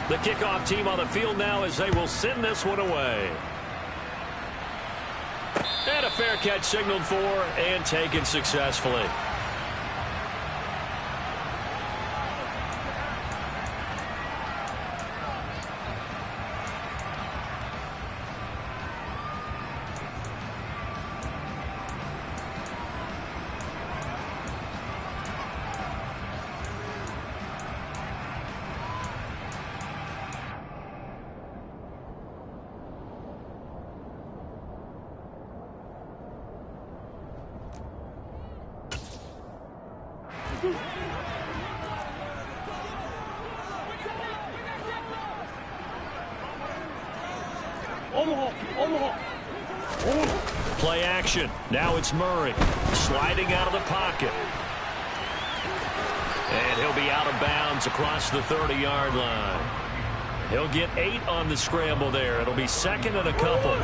The kickoff team on the field now as they will send this one away. And a fair catch signaled for and taken successfully. Play action. Now it's Murray sliding out of the pocket. And he'll be out of bounds across the 30-yard line. He'll get 8 on the scramble there. It'll be second and a couple.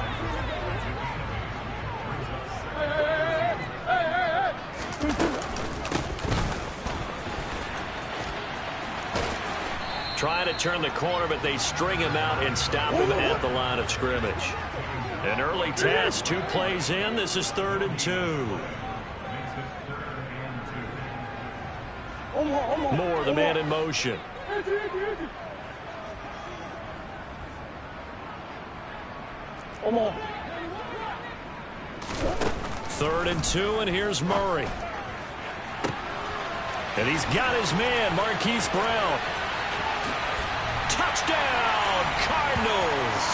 Trying to turn the corner, but they string him out and stop him at the line of scrimmage. An early test, 2 plays in. This is 3rd and 2. Moore, the man in motion. Third and 2, and here's Murray. And he's got his man, Marquise Brown. Touchdown, Cardinals.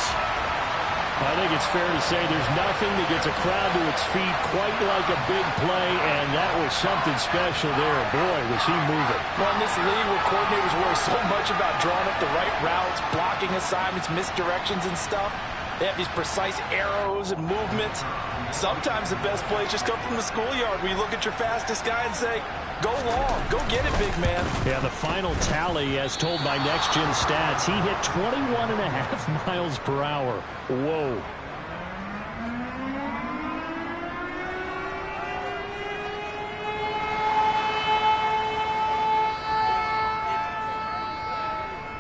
I think it's fair to say there's nothing that gets a crowd to its feet quite like a big play, and that was something special there. Boy, was he moving. Well, in this league where coordinators worry so much about drawing up the right routes, blocking assignments, misdirections and stuff, they have these precise arrows and movements. Sometimes the best plays just come from the schoolyard where you look at your fastest guy and say, go long, go get it, big man. Yeah, the final tally, as told by Next Gen Stats, he hit 21.5 miles per hour. Whoa.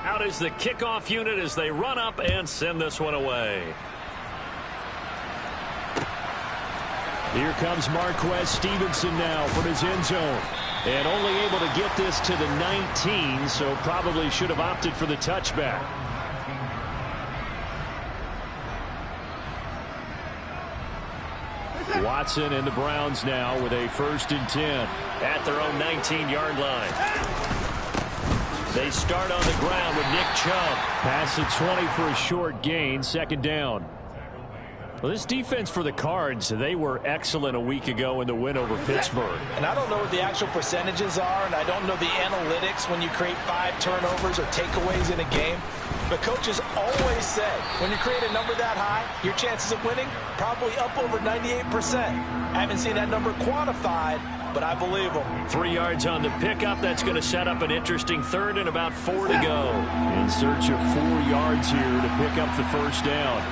Out is the kickoff unit as they run up and send this one away. Here comes Marquez Stevenson now from his end zone. And only able to get this to the 19, so probably should have opted for the touchback. Watson and the Browns now with a 1st and 10 at their own 19-yard line. They start on the ground with Nick Chubb. Pass at 20 for a short gain, 2nd down. Well, this defense for the Cards, they were excellent a week ago in the win over Pittsburgh. And I don't know what the actual percentages are, and I don't know the analytics when you create 5 turnovers or takeaways in a game. But coaches always say, when you create a number that high, your chances of winning probably up over 98%. I haven't seen that number quantified, but I believe them. 3 yards on the pickup. That's going to set up an interesting 3rd and about 4 to go. In search of 4 yards here to pick up the 1st down.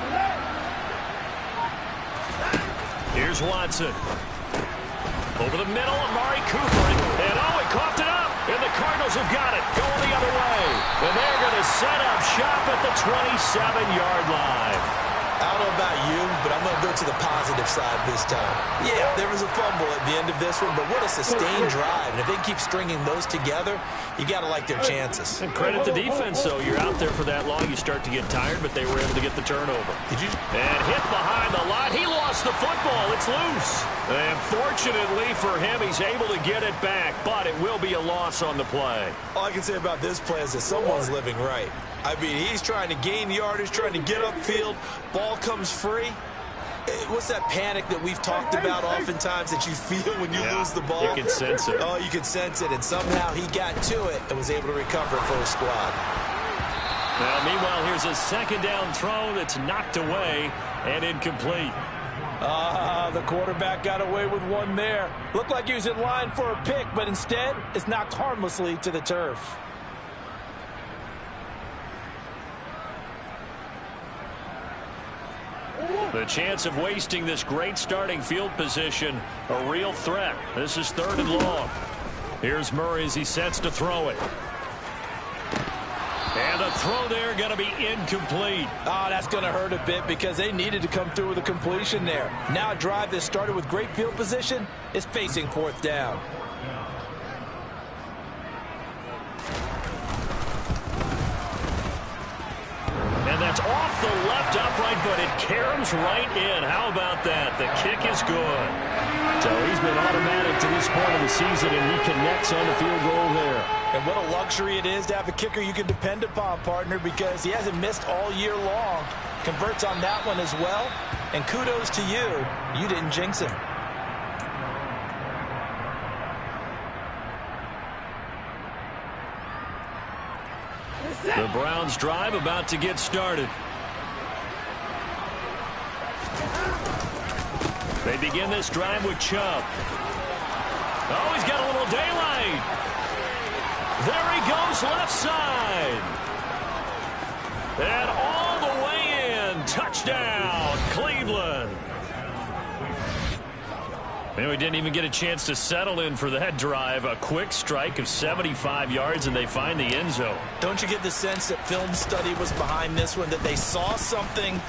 Here's Watson. Over the middle, Amari Cooper. And oh, he coughed it up. And the Cardinals have got it. Going the other way. And they're going to set up shop at the 27-yard line. I don't know about you, but I'm going to go to the positive side this time. Yeah, there was a fumble at the end of this one, but what a sustained drive. And if they keep stringing those together, you got to like their chances. And credit the defense, though. You're out there for that long, you start to get tired, but they were able to get the turnover. Did you? And hit behind the line. He lost the football. It's loose. And fortunately for him, he's able to get it back, but it will be a loss on the play. All I can say about this play is that someone's living right. I mean, he's trying to gain yardage, trying to get upfield. Ball comes free. What's that panic that we've talked about oftentimes that you feel when you lose the ball? You can sense it. Oh, you can sense it, and somehow he got to it and was able to recover for his squad. Now, meanwhile, here's a 2nd down throw that's knocked away and incomplete. The quarterback got away with one there. Looked like he was in line for a pick, but instead it's knocked harmlessly to the turf. The chance of wasting this great starting field position, a real threat. This is 3rd and long. Here's Murray as he sets to throw it. And the throw there going to be incomplete. Oh, that's going to hurt a bit because they needed to come through with a completion there. Now a drive that started with great field position is facing fourth down. And that's off the left upright, but it caroms right in. How about that? The kick is good. So he's been automatic to this point of the season, and he connects on the field goal there. And what a luxury it is to have a kicker you can depend upon, partner, because he hasn't missed all year long. Converts on that one as well. And kudos to you. You didn't jinx him. The Browns drive about to get started. They begin this drive with Chubb. Oh, he's got a little daylight. There he goes left side. And all the way in. Touchdown, Cleveland. And we didn't even get a chance to settle in for that drive. A quick strike of 75 yards, and they find the end zone. Don't you get the sense that film study was behind this one, that they saw something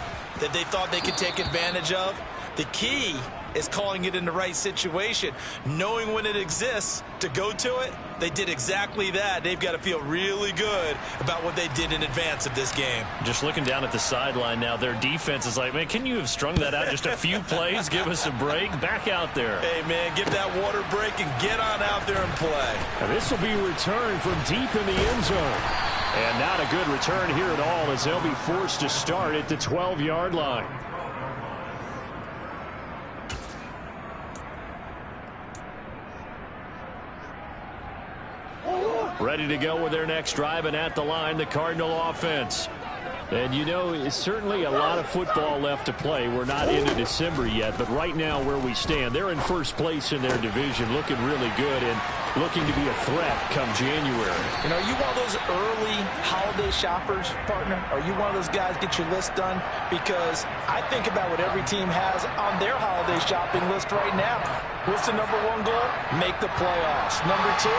that they thought they could take advantage of? The key is calling it in the right situation, knowing when it exists to go to it. They did exactly that. They've got to feel really good about what they did in advance of this game. Just looking down at the sideline now, their defense is like, man, can you have strung that out just a few plays? Give us a break. Back out there. Hey, man, give that water break and get on out there and play. And this will be returned from deep in the end zone. And not a good return here at all, as they'll be forced to start at the 12-yard line. Ready to go with their next drive, and at the line, the Cardinal offense. And, you know, it's certainly a lot of football left to play. We're not into December yet, but right now where we stand, they're in first place in their division, looking really good and looking to be a threat come January. You know, are you one of those early holiday shoppers, partner? Are you one of those guys get your list done? Because I think about what every team has on their holiday shopping list right now. What's the number one goal? Make the playoffs. Number two,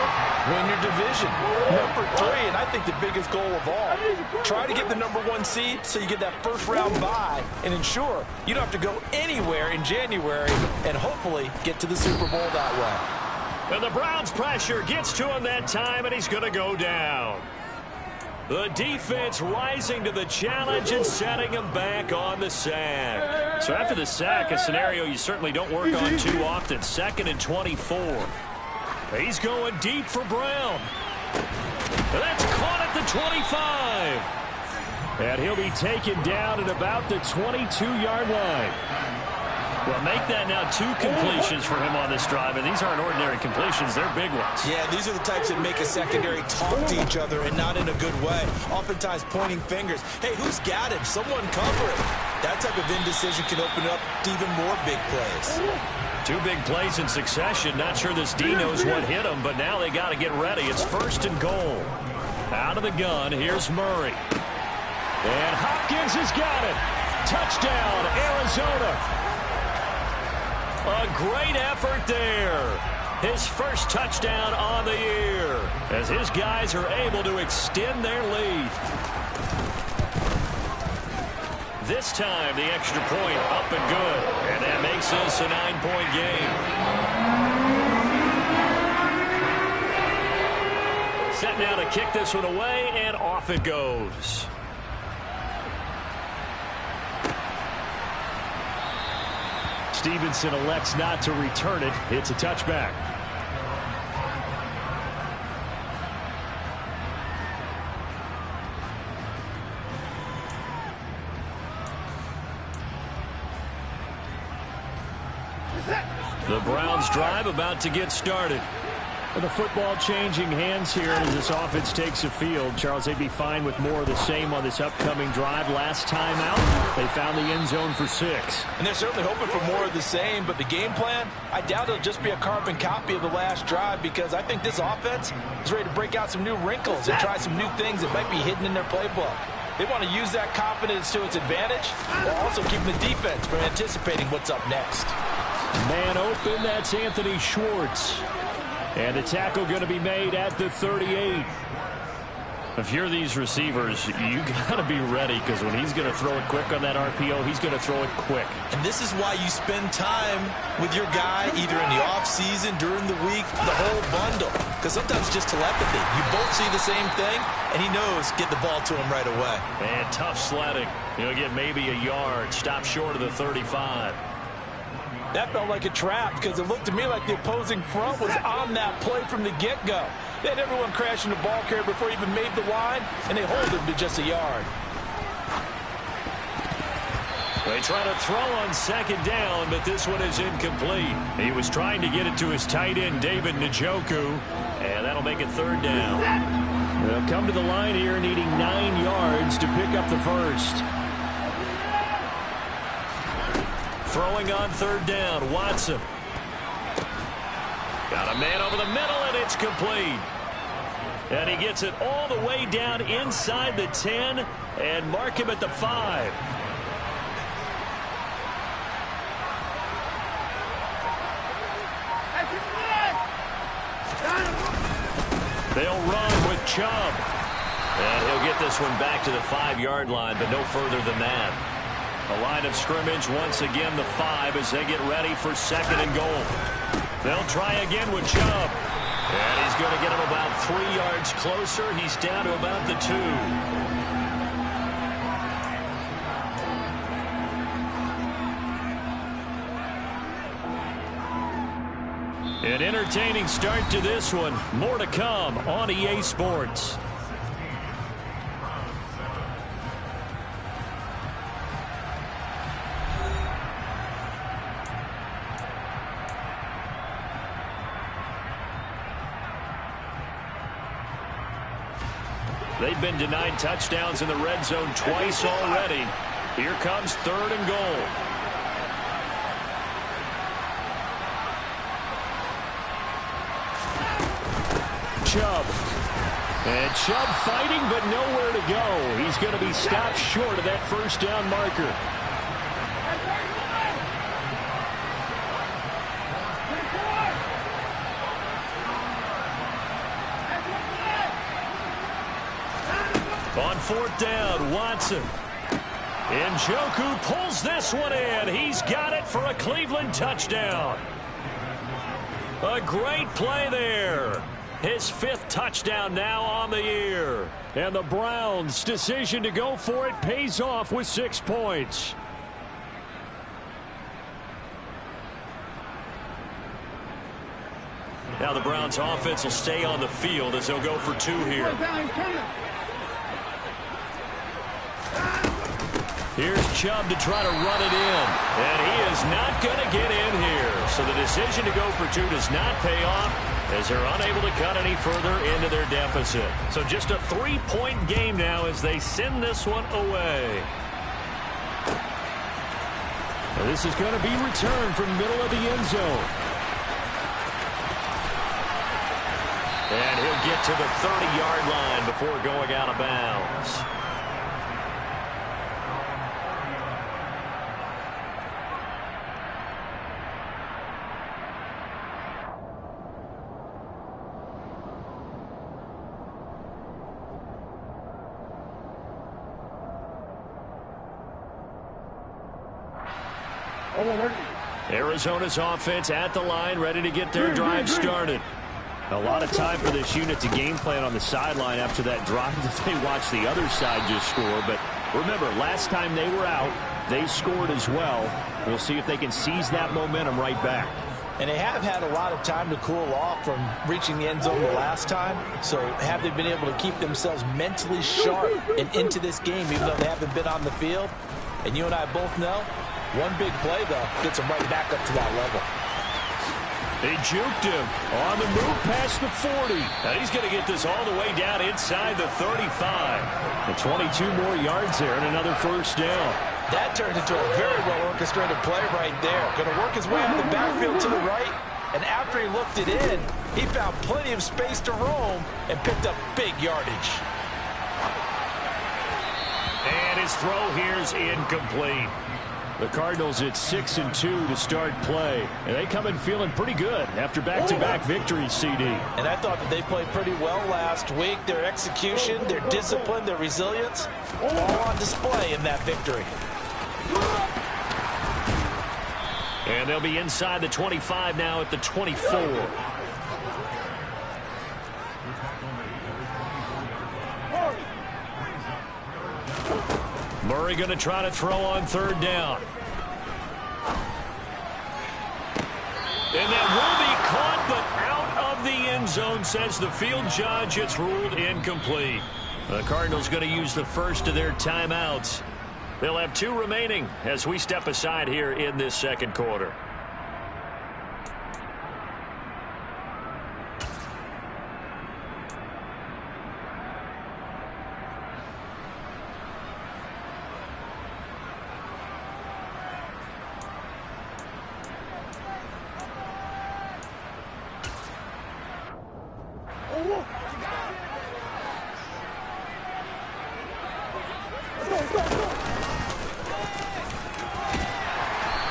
win your division. Number three, and I think the biggest goal of all, try to get the number one seed so you get that first round bye and ensure you don't have to go anywhere in January and hopefully get to the Super Bowl that way. And the Browns pressure gets to him that time, and he's going to go down. The defense rising to the challenge and setting him back on the sack. So after the sack, a scenario you certainly don't work on too often. 2nd and 24. He's going deep for Brown. And that's caught at the 25. And he'll be taken down at about the 22-yard line. Well, make that now 2 completions for him on this drive, and these aren't ordinary completions. They're big ones. Yeah, these are the types that make a secondary talk to each other and not in a good way. Oftentimes pointing fingers. Hey, who's got him? Someone cover it. That type of indecision can open up to even more big plays. 2 big plays in succession. Not sure this D knows what hit him, but now they got to get ready. It's 1st and goal. Out of the gun, here's Murray. And Hopkins has got it. Touchdown, Arizona. A great effort there. His first touchdown on the year as his guys are able to extend their lead. This time, the extra point up and good. And that makes this a 9-point game. Set now to kick this one away, and off it goes. Stevenson elects not to return it. It's a touchback. The Browns drive about to get started. And the football changing hands here as this offense takes the field. Charles, they'd be fine with more of the same on this upcoming drive. Last time out, they found the end zone for 6. And they're certainly hoping for more of the same, but the game plan, I doubt it'll just be a carbon copy of the last drive because I think this offense is ready to break out some new wrinkles and try some new things that might be hidden in their playbook. They want to use that confidence to its advantage while also keeping the defense from anticipating what's up next. Man open, that's Anthony Schwartz. And the tackle going to be made at the 38. If you're these receivers, you got to be ready, because when he's going to throw it quick on that RPO, he's going to throw it quick. And this is why you spend time with your guy, either in the offseason, during the week, the whole bundle. Because sometimes it's just telepathy. You both see the same thing, and he knows get the ball to him right away. And tough sledding. He'll get maybe a yard. Stop short of the 35. That felt like a trap, because it looked to me like the opposing front was on that play from the get-go. They had everyone crashing the ball carrier before he even made the line, and they hold him to just a yard. They try to throw on second down, but this one is incomplete. He was trying to get it to his tight end, David Njoku, and that'll make it third down. They'll come to the line here needing 9 yards to pick up the first. Throwing on third down, Watson. Got a man over the middle, and it's complete. And he gets it all the way down inside the 10 and mark him at the 5. They'll run with Chubb. And he'll get this one back to the 5-yard line, but no further than that. A line of scrimmage, once again the 5 as they get ready for second and goal. They'll try again with Chubb. And he's going to get him about 3 yards closer. He's down to about the 2. An entertaining start to this one. More to come on EA Sports. They've been denied touchdowns in the red zone twice already. Here comes third and goal. Chubb. And Chubb fighting, but nowhere to go. He's going to be stopped short of that first down marker. On fourth down, Watson. Njoku pulls this one in. He's got it for a Cleveland touchdown. A great play there. His 5th touchdown now on the year. And the Browns' decision to go for it pays off with 6 points. Now the Browns' offense will stay on the field as they'll go for 2 here. Here's Chubb to try to run it in. And he is not going to get in here. So the decision to go for 2 does not pay off as they're unable to cut any further into their deficit. So just a 3-point game now as they send this one away. Well, this is going to be returned from middle of the end zone. And he'll get to the 30-yard line before going out of bounds. Arizona's offense at the line, ready to get their drive started. A lot of time for this unit to game plan on the sideline after that drive that they watched the other side just score. But remember, last time they were out, they scored as well. We'll see if they can seize that momentum right back. And they have had a lot of time to cool off from reaching the end zone the last time. So have they been able to keep themselves mentally sharp and into this game, even though they haven't been on the field? And you and I both know, one big play, though, gets them right back up to that level. They juked him on the move past the 40. Now he's going to get this all the way down inside the 35. And 22 more yards there and another first down. That turned into a very well-orchestrated play right there. Going to work his way out of the backfield to the right. And after he looked it in, he found plenty of space to roam and picked up big yardage. And his throw here is incomplete. The Cardinals at 6-2 to start play. And they come in feeling pretty good after back-to-back victories, CD. And I thought that they played pretty well last week. Their execution, their discipline, their resilience, all on display in that victory. And they'll be inside the 25 now at the 24. Murray going to try to throw on third down. And that will be caught, but out of the end zone, says the field judge. It's ruled incomplete. The Cardinals going to use the first of their timeouts. They'll have 2 remaining as we step aside here in this second quarter.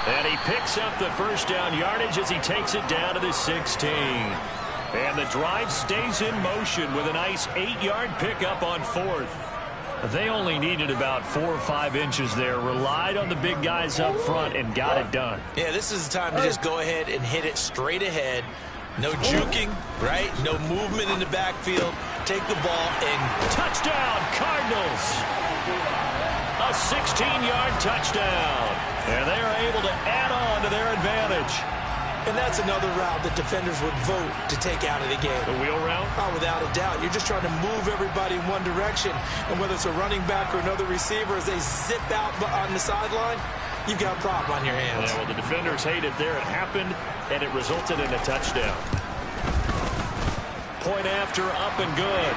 And he picks up the first down yardage as he takes it down to the 16. And the drive stays in motion with a nice 8-yard pickup on 4th. They only needed about 4 or 5 inches there, relied on the big guys up front, and got it done. Yeah, this is the time to just go ahead and hit it straight ahead. No juking, right? No movement in the backfield. Take the ball and touchdown, Cardinals! A 16-yard touchdown. And they are able to add on to their advantage. And that's another route that defenders would vote to take out of the game. The wheel route? Oh, without a doubt. You're just trying to move everybody in one direction. And whether it's a running back or another receiver, as they zip out on the sideline, you've got a problem on your hands. Yeah, well, the defenders hate it there. It happened, and it resulted in a touchdown. Point after, up and good.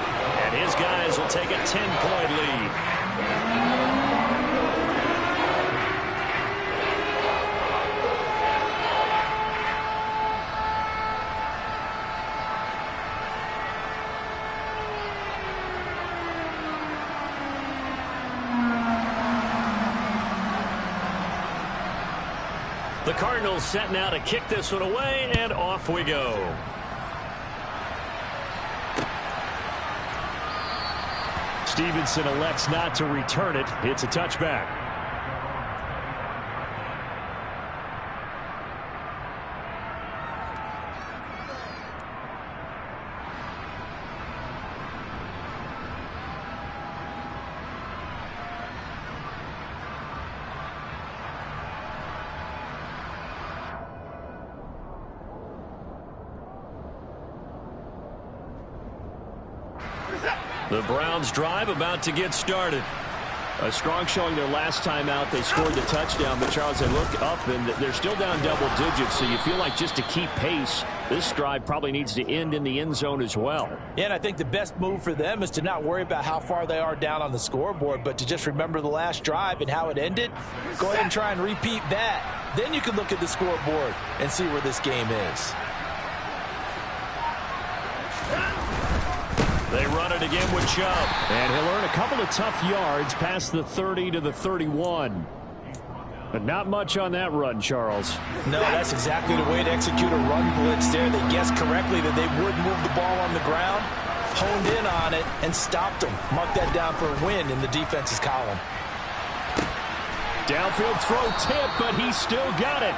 And his guys will take a 10-point lead. The Cardinals set now to kick this one away, and off we go. Stevenson elects not to return it. It's a touchback. The Browns drive about to get started. A strong showing their last time out. They scored the touchdown, but Charles, they look up and they're still down double digits, so you feel like just to keep pace, this drive probably needs to end in the end zone as well. Yeah, and I think the best move for them is to not worry about how far they are down on the scoreboard, but to just remember the last drive and how it ended. Go ahead and try and repeat that. Then you can look at the scoreboard and see where this game is. They run it again with Chubb. And he'll earn a couple of tough yards past the 30 to the 31. But not much on that run, Charles. No, that's exactly the way to execute a run blitz there. They guessed correctly that they would move the ball on the ground, honed in on it, and stopped them. Mark that down for a win in the defense's column. Downfield throw tip, but he still got it.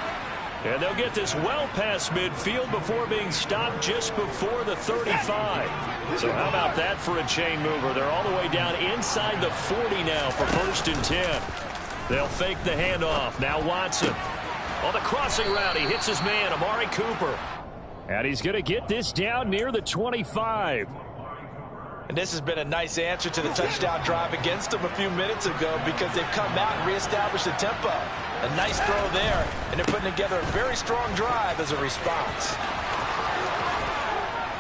And they'll get this well past midfield before being stopped just before the 35. So how about that for a chain mover? They're all the way down inside the 40 now for 1st and 10. They'll fake the handoff. Now Watson. On the crossing route, he hits his man, Amari Cooper. And he's going to get this down near the 25. And this has been a nice answer to the touchdown drive against them a few minutes ago because they've come out and reestablished the tempo. A nice throw there, and they're putting together a very strong drive as a response.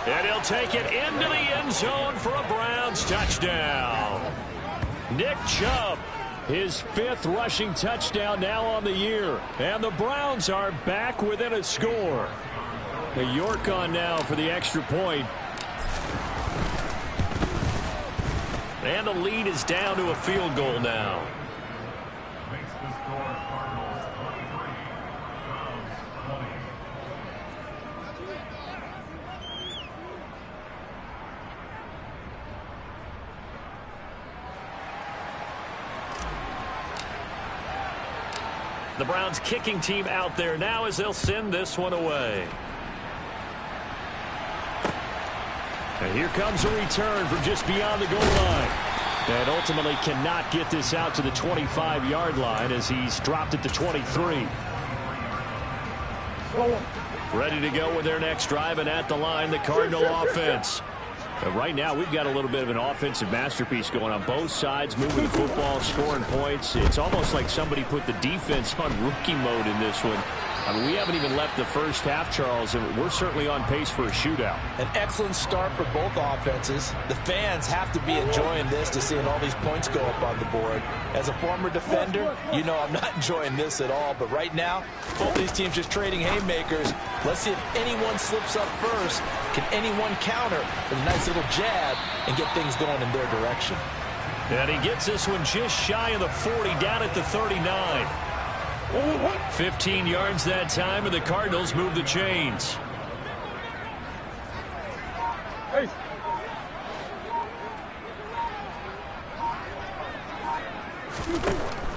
And he'll take it into the end zone for a Browns touchdown. Nick Chubb. His 5th rushing touchdown now on the year. And the Browns are back within a score. A York on now for the extra point. And the lead is down to a field goal now. The Browns kicking team out there now as they'll send this one away. And here comes a return from just beyond the goal line. And ultimately cannot get this out to the 25-yard line as he's dropped it to 23. Ready to go with their next drive, and at the line, the Cardinal offense. But right now, we've got a little bit of an offensive masterpiece going on both sides, moving the football, scoring points. It's almost like somebody put the defense on rookie mode in this one. I mean, we haven't even left the first half, Charles, and we're certainly on pace for a shootout. An excellent start for both offenses. The fans have to be enjoying this to seeing all these points go up on the board. As a former defender, you know I'm not enjoying this at all. But right now, both these teams just trading haymakers. Let's see if anyone slips up first. Can anyone counter with a nice little jab and get things going in their direction? And he gets this one just shy of the 40, down at the 39. 15 yards that time, and the Cardinals move the chains.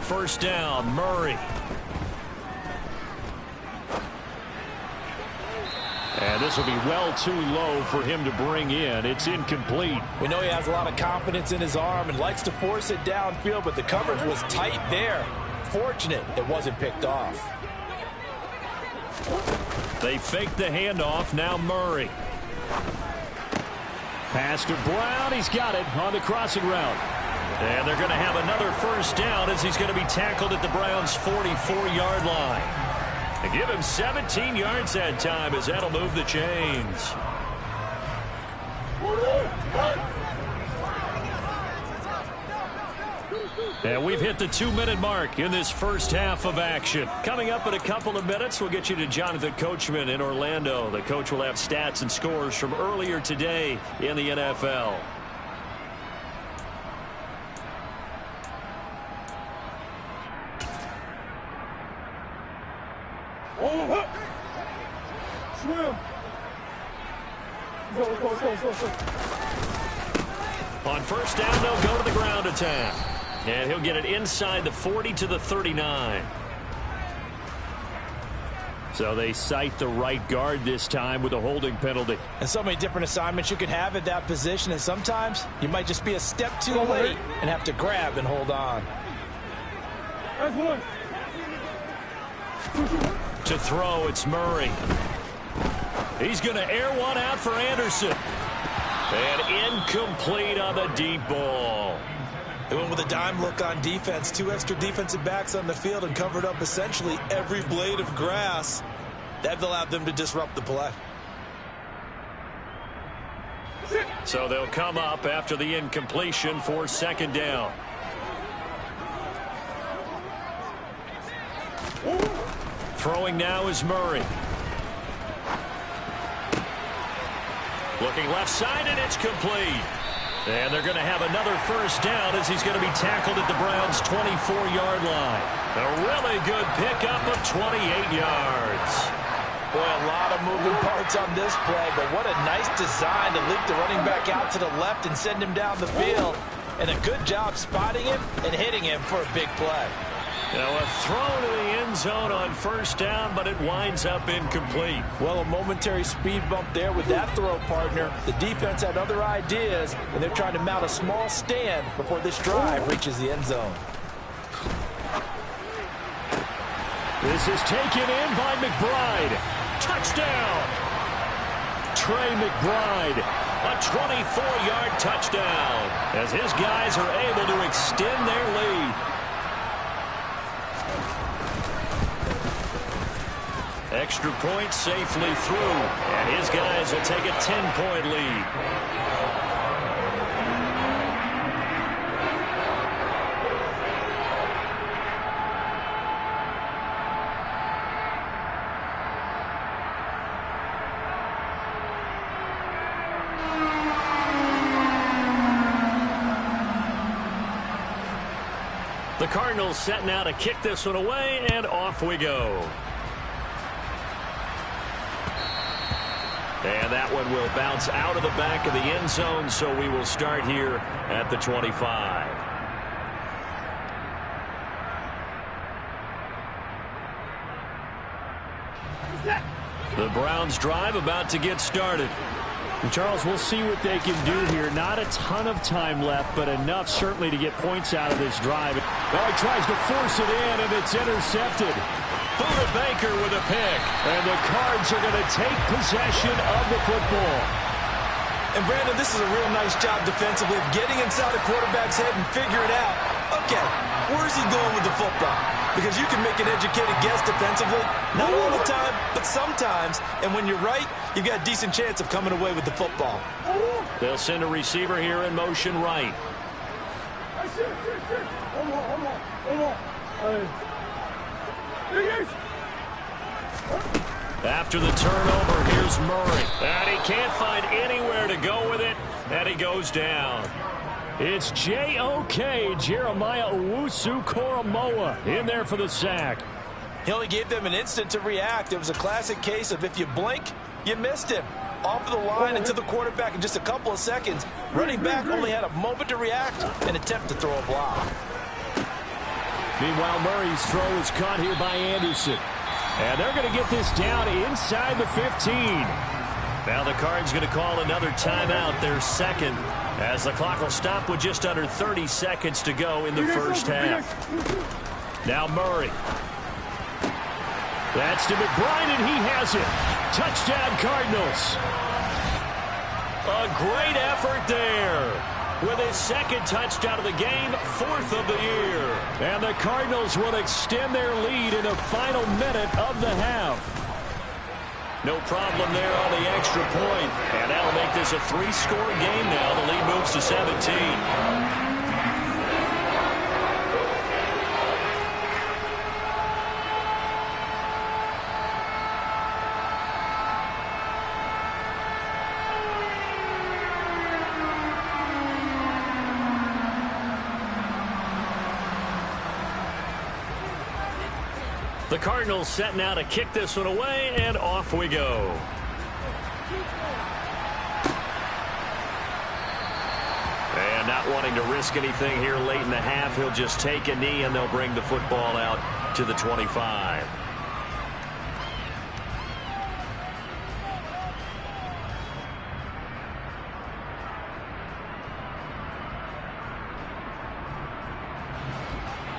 First down, Murray. And this will be well too low for him to bring in. It's incomplete. We know he has a lot of confidence in his arm and likes to force it downfield, but the coverage was tight there. Fortunate it wasn't picked off. They fake the handoff. Now Murray. Pass to Brown. He's got it on the crossing route. And they're going to have another first down as he's going to be tackled at the Browns' 44-yard line. They give him 17 yards that time as that'll move the chains. And we've hit the 2-minute mark in this first half of action. Coming up in a couple of minutes, we'll get you to Jonathan Coachman in Orlando. The coach will have stats and scores from earlier today in the NFL. Swim. Go. On first down, they'll go to the ground attack. And he'll get it inside the 40 to the 39. So they cite the right guard this time with a holding penalty. And so many different assignments you can have at that position, and sometimes you might just be a step too late and have to grab and hold on. That's one. To throw, it's Murray. He's going to air one out for Anderson. And incomplete on the deep ball. They went with a dime look on defense. 2 extra defensive backs on the field and covered up essentially every blade of grass. That allowed them to disrupt the play. So they'll come up after the incompletion for second down. Throwing now is Murray. Looking left side, and it's complete. And they're going to have another first down as he's going to be tackled at the Browns' 24-yard line. A really good pickup of 28 yards. Boy, a lot of moving parts on this play, but what a nice design to leak the running back out to the left and send him down the field. And a good job spotting him and hitting him for a big play. Now a throw to the end zone on first down, but it winds up incomplete. Well, a momentary speed bump there with that throw, partner. The defense had other ideas, and they're trying to mount a small stand before this drive reaches the end zone. This is taken in by McBride. Touchdown! Trey McBride, a 24-yard touchdown, as his guys are able to extend their lead. Extra point safely through, and his guys will take a 10-point lead. The Cardinals set now to kick this one away, and off we go. And that one will bounce out of the back of the end zone, so we will start here at the 25. Browns drive about to get started. And Charles, we'll see what they can do here. Not a ton of time left, but enough certainly to get points out of this drive. Well, he tries to force it in, and it's intercepted. Buda Baker with a pick. And the Cards are going to take possession of the football. And, Brandon, this is a real nice job defensively of getting inside a quarterback's head and figuring out, okay, where's he going with the football? Because you can make an educated guess defensively. Not all the time, but sometimes. And when you're right, you've got a decent chance of coming away with the football. They'll send a receiver here in motion right. After the turnover, here's Murray. And he can't find anywhere to go with it, and he goes down. It's J.O.K. Jeremiah Owusu-Koramoah in there for the sack. He only gave them an instant to react. It was a classic case of if you blink, you missed him. Off of the line and to the quarterback in just a couple of seconds. Running back only had a moment to react and attempt to throw a block. Meanwhile, Murray's throw is caught here by Anderson. And they're going to get this down inside the 15. Now the Cards going to call another timeout, their second, as the clock will stop with just under 30 seconds to go in the first half. Now Murray. That's to McBride, and he has it. Touchdown, Cardinals. A great effort there. With his second touchdown of the game, fourth of the year. And the Cardinals will extend their lead in the final minute of the half. No problem there on the extra point. And that'll make this a 3-score game now. The lead moves to 17. The Cardinals setting out to kick this one away, and off we go. And not wanting to risk anything here late in the half, he'll just take a knee, and they'll bring the football out to the 25.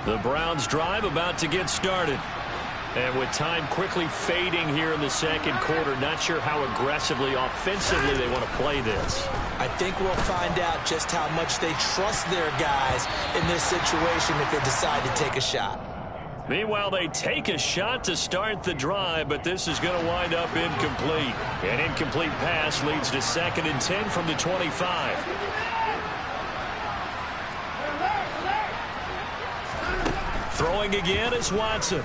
The Browns drive about to get started. And with time quickly fading here in the second quarter, not sure how aggressively, offensively they want to play this. I think we'll find out just how much they trust their guys in this situation if they decide to take a shot. Meanwhile, they take a shot to start the drive, but this is going to wind up incomplete. An incomplete pass leads to 2nd and 10 from the 25. Throwing again is Watson.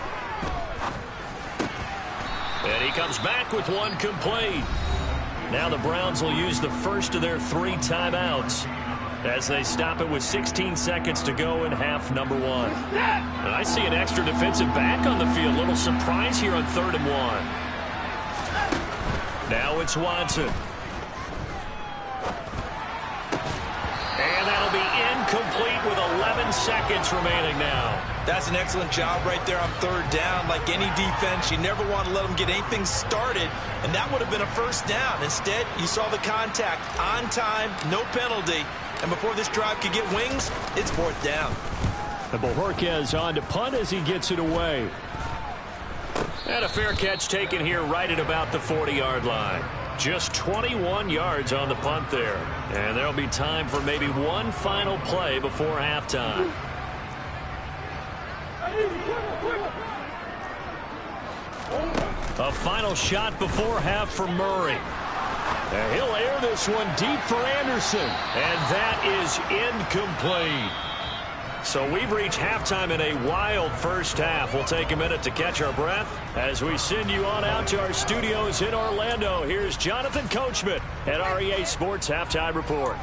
And he comes back with one complete. Now the Browns will use the first of their 3 timeouts as they stop it with 16 seconds to go in half number 1. And I see an extra defensive back on the field. Little surprise here on 3rd and 1. Now it's Watson. And that'll be incomplete with 11 seconds remaining now. That's an excellent job right there on 3rd down. Like any defense, you never want to let them get anything started, and that would have been a first down. Instead, you saw the contact on time, no penalty, and before this drive could get wings, it's 4th down. And Bojorquez on to punt as he gets it away. And a fair catch taken here right at about the 40-yard line. Just 21 yards on the punt there. And there'll be time for maybe one final play before halftime. A final shot before half for Murray. And he'll air this one deep for Anderson. And that is incomplete. So we've reached halftime in a wild first half. We'll take a minute to catch our breath as we send you on out to our studios in Orlando. Here's Jonathan Coachman at REA Sports Halftime Report.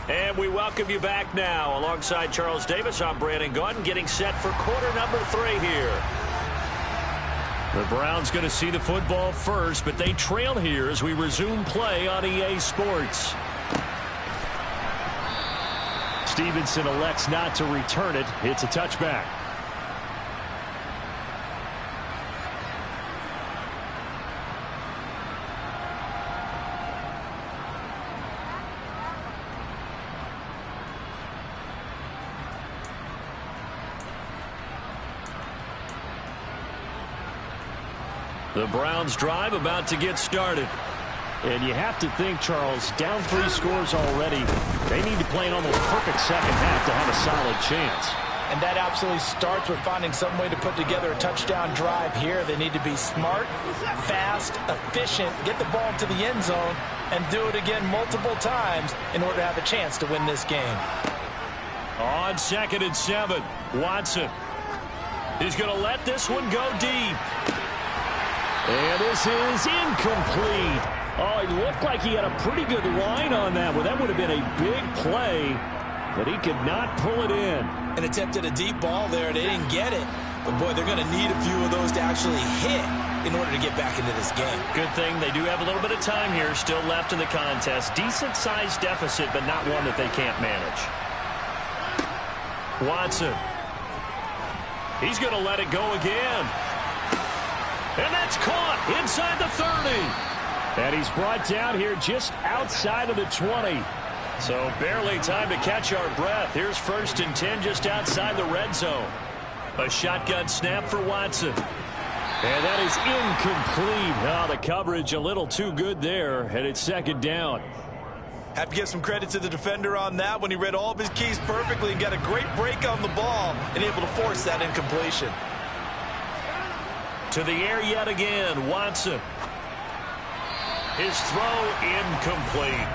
And we welcome you back now. Alongside Charles Davis, I'm Brandon Gaudin, getting set for quarter number 3 here. The Browns going to see the football first, but they trail here as we resume play on EA Sports. Stevenson elects not to return it. It's a touchback. The Browns drive about to get started. And you have to think, Charles, down 3 scores already. They need to play an almost perfect second half to have a solid chance. And that absolutely starts with finding some way to put together a touchdown drive here. They need to be smart, fast, efficient, get the ball to the end zone, and do it again multiple times in order to have a chance to win this game. On 2nd and 7, Watson. He's going to let this one go deep. And this is incomplete. Oh, it looked like he had a pretty good line on that one. That would have been a big play, but he could not pull it in. An attempt at a deep ball there. They didn't get it. But, boy, they're going to need a few of those to actually hit in order to get back into this game. Good thing they do have a little bit of time here still left in the contest. Decent-sized deficit, but not one that they can't manage. Watson. He's going to let it go again. And that's caught inside the 30. And he's brought down here just outside of the 20. So barely time to catch our breath. Here's 1st and 10 just outside the red zone. A shotgun snap for Watson. And that is incomplete. Oh, the coverage a little too good there, and it's 2nd down. Have to give some credit to the defender on that when he read all of his keys perfectly and got a great break on the ball and able to force that incompletion. To the air yet again, Watson. His throw incomplete.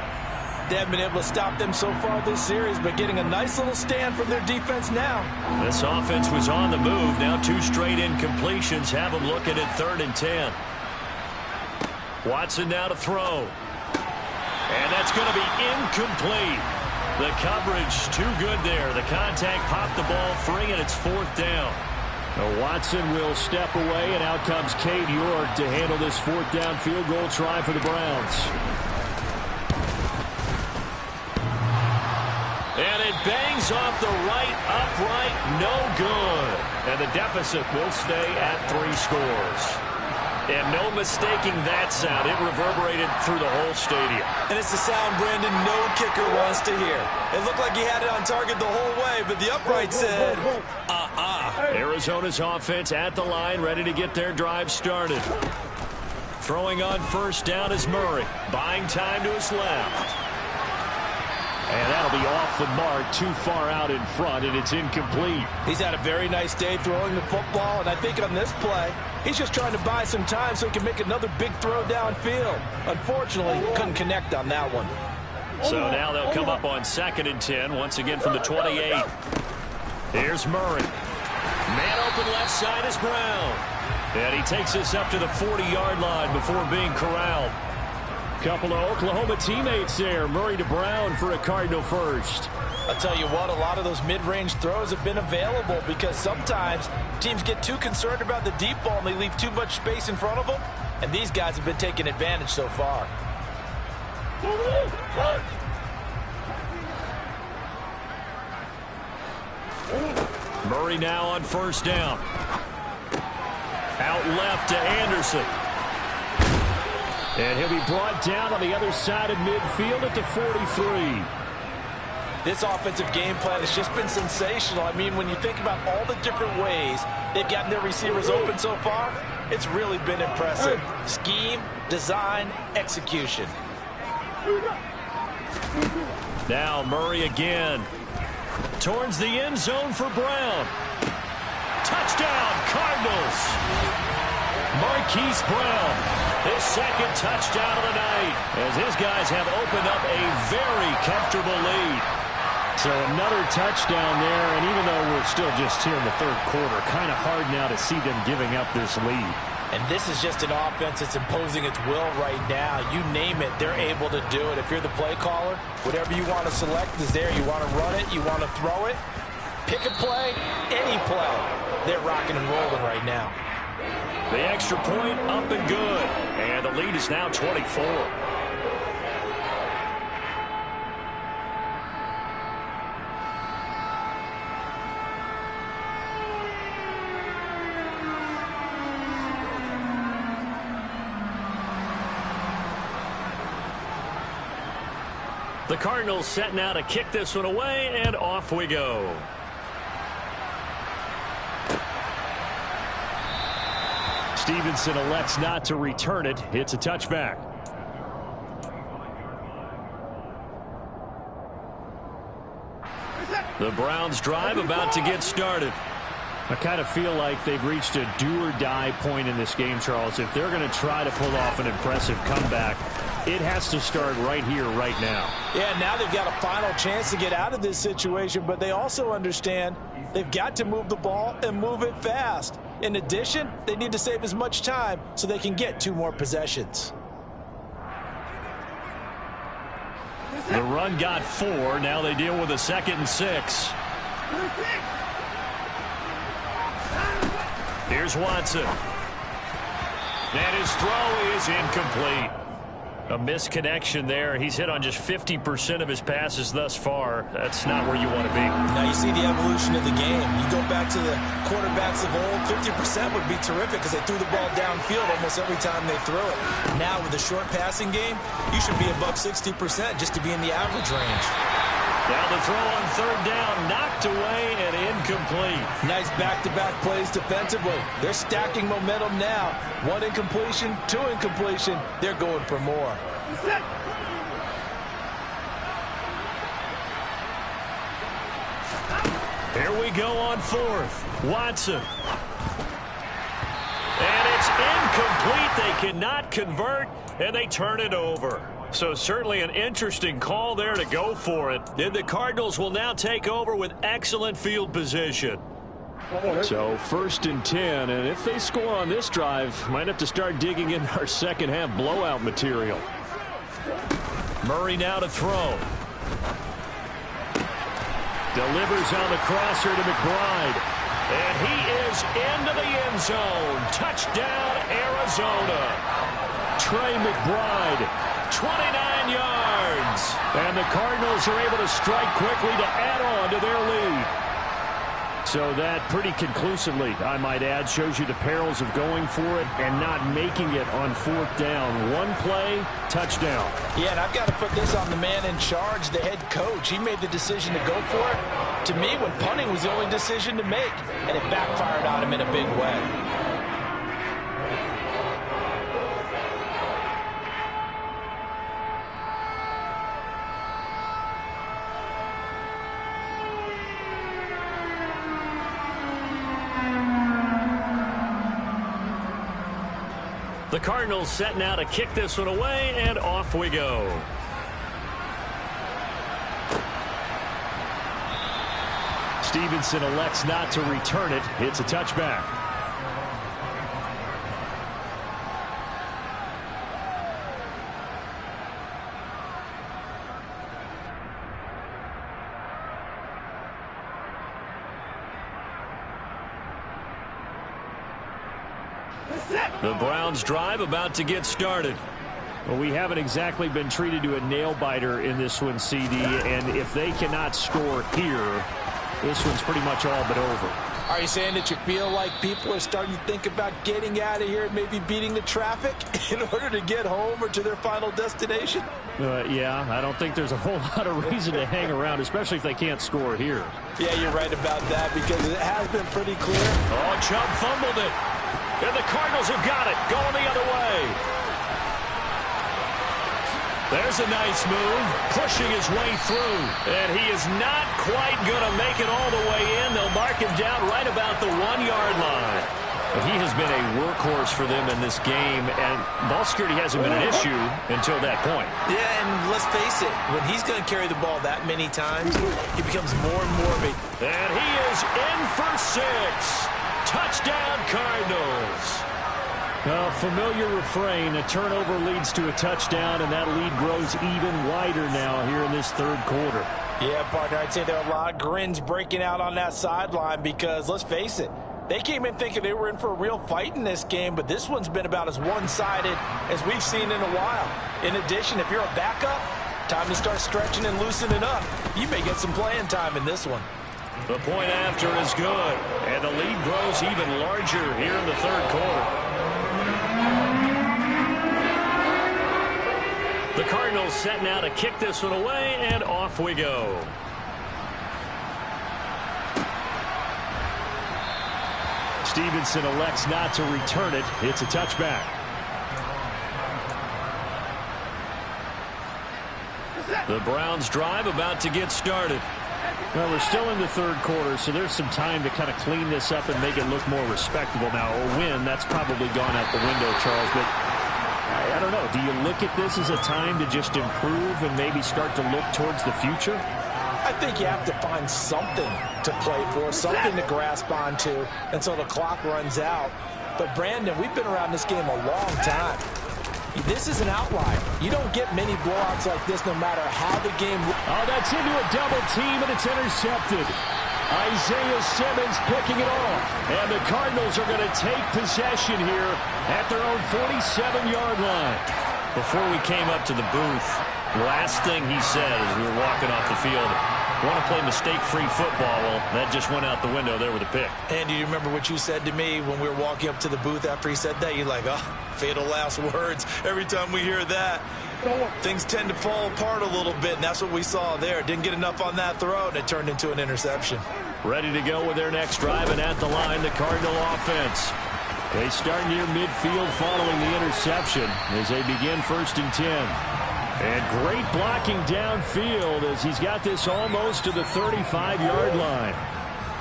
They haven't been able to stop them so far this series, but getting a nice little stand from their defense now. This offense was on the move. Now 2 straight incompletions have them looking at 3rd and 10. Watson now to throw. And that's going to be incomplete. The coverage too good there. The contact popped the ball free, and it's 4th down. Now Watson will step away, and out comes Cade York to handle this 4th down field goal try for the Browns. And it bangs off the right upright, no good. And the deficit will stay at 3 scores. And no mistaking that sound. It reverberated through the whole stadium. And it's the sound, Brandon, no kicker wants to hear. It looked like he had it on target the whole way, but the upright said, Arizona's offense at the line, ready to get their drive started. Throwing on 1st down is Murray. Buying time to his left. And that'll be off the mark, too far out in front, and it's incomplete. He's had a very nice day throwing the football, and I think on this play, he's just trying to buy some time so he can make another big throw downfield. Unfortunately, couldn't connect on that one. So now they'll come up on 2nd and 10, once again from the 28. Here's Murray. Man open left side is Brown. And he takes this up to the 40-yard line before being corralled. Couple of Oklahoma teammates there. Murray to Brown for a Cardinal first. I'll tell you what, a lot of those mid-range throws have been available because sometimes teams get too concerned about the deep ball and they leave too much space in front of them. And these guys have been taking advantage so far. Murray now on 1st down. Out left to Anderson. And he'll be brought down on the other side of midfield at the 43. This offensive game plan has just been sensational. I mean, when you think about all the different ways they've gotten their receivers open so far, it's really been impressive. Scheme, design, execution. Now Murray again. Towards the end zone for Brown. Touchdown, Cardinals. Marquise Brown. His 2nd touchdown of the night as his guys have opened up a very comfortable lead. So another touchdown there, and even though we're still just here in the 3rd quarter, kind of hard now to see them giving up this lead. And this is just an offense that's imposing its will right now. You name it, they're able to do it. If you're the play caller, whatever you want to select is there. You want to run it, you want to throw it, pick a play, any play. They're rocking and rolling right now. The extra point up and good. And the lead is now 24. The Cardinals set now to kick this one away, and off we go. Stevenson elects not to return it. It's a touchback. The Browns drive about to get started. I kind of feel like they've reached a do-or-die point in this game, Charles. If they're going to try to pull off an impressive comeback, it has to start right here, right now. Yeah, now they've got a final chance to get out of this situation, but they also understand they've got to move the ball and move it fast. In addition, they need to save as much time so they can get 2 more possessions. The run got 4. Now they deal with a 2nd and 6. Here's Watson. And his throw is incomplete. A misconnection there. He's hit on just 50% of his passes thus far. That's not where you want to be. Now you see the evolution of the game. You go back to the quarterbacks of old, 50% would be terrific because they threw the ball downfield almost every time they threw it. Now with the short passing game, you should be above 60% just to be in the average range. Now the throw on 3rd down, knocked away and incomplete. Nice back-to-back plays defensively. They're stacking momentum now. 1 incompletion, 2 incompletion. They're going for more. Here we go on 4th. Watson. And it's incomplete. They cannot convert, and they turn it over. So certainly an interesting call there to go for it. Then the Cardinals will now take over with excellent field position. So 1st and 10, and if they score on this drive, might have to start digging in our second half blowout material. Murray now to throw. Delivers on the crosser to McBride. And he is into the end zone. Touchdown, Arizona. Trey McBride. 29 yards. And the Cardinals are able to strike quickly to add on to their lead. So that pretty conclusively, I might add, shows you the perils of going for it and not making it on 4th down. 1 play, touchdown. Yeah, and I've got to put this on the man in charge, the head coach. He made the decision to go for it. To me, when punting was the only decision to make, and it backfired on him in a big way. The Cardinals set now to kick this one away, and off we go. Stevenson elects not to return it. It's a touchback. The Browns drive about to get started. Well, we haven't exactly been treated to a nail-biter in this one, CD, and if they cannot score here, this one's pretty much all but over. Are you saying that you feel like people are starting to think about getting out of here and maybe beating the traffic in order to get home or to their final destination? Yeah, I don't think there's a whole lot of reason to hang around, especially if they can't score here. Yeah, you're right about that because it has been pretty clear. Oh, Chubb fumbled it. And the Cardinals have got it, going the other way. There's a nice move, pushing his way through. And he is not quite going to make it all the way in. They'll mark him down right about the 1-yard line. He has been a workhorse for them in this game, and ball security hasn't been an issue until that point. Yeah, and let's face it, when he's going to carry the ball that many times, he becomes more and more of a... And he is in for 6. Touchdown, Cardinals. A familiar refrain, a turnover leads to a touchdown, and that lead grows even wider now here in this 3rd quarter. Yeah, partner, I'd say there are a lot of grins breaking out on that sideline because, let's face it, they came in thinking they were in for a real fight in this game, but this one's been about as one-sided as we've seen in a while. In addition, if you're a backup, time to start stretching and loosening up. You may get some playing time in this one. The point after is good, and the lead grows even larger here in the 3rd quarter. The Cardinals set now to kick this one away, and off we go. Stevenson elects not to return it. It's a touchback. The Browns drive about to get started. Well, we're still in the third quarter, so there's some time to kind of clean this up and make it look more respectable now. A win, that's probably gone out the window, Charles, but I don't know. Do you look at this as a time to just improve and maybe start to look towards the future? I think you have to find something to play for, something to grasp onto until the clock runs out. But, Brandon, we've been around this game a long time. This is an outlier. You don't get many blowouts like this no matter how the game... Oh, that's into a double team, and it's intercepted. Isaiah Simmons picking it off. And the Cardinals are going to take possession here at their own 47-yard line. Before we came up to the booth, last thing he said as we were walking off the field, want to play mistake-free football. Well, that just went out the window there with a pick. Andy, do you remember what you said to me when we were walking up to the booth after he said that? You're like, oh, fatal last words. Every time we hear that, things tend to fall apart a little bit, and that's what we saw there. Didn't get enough on that throw, and it turned into an interception. Ready to go with their next drive, and at the line, the Cardinal offense. They start near midfield following the interception as they begin 1st and 10. And great blocking downfield as he's got this almost to the 35-yard line.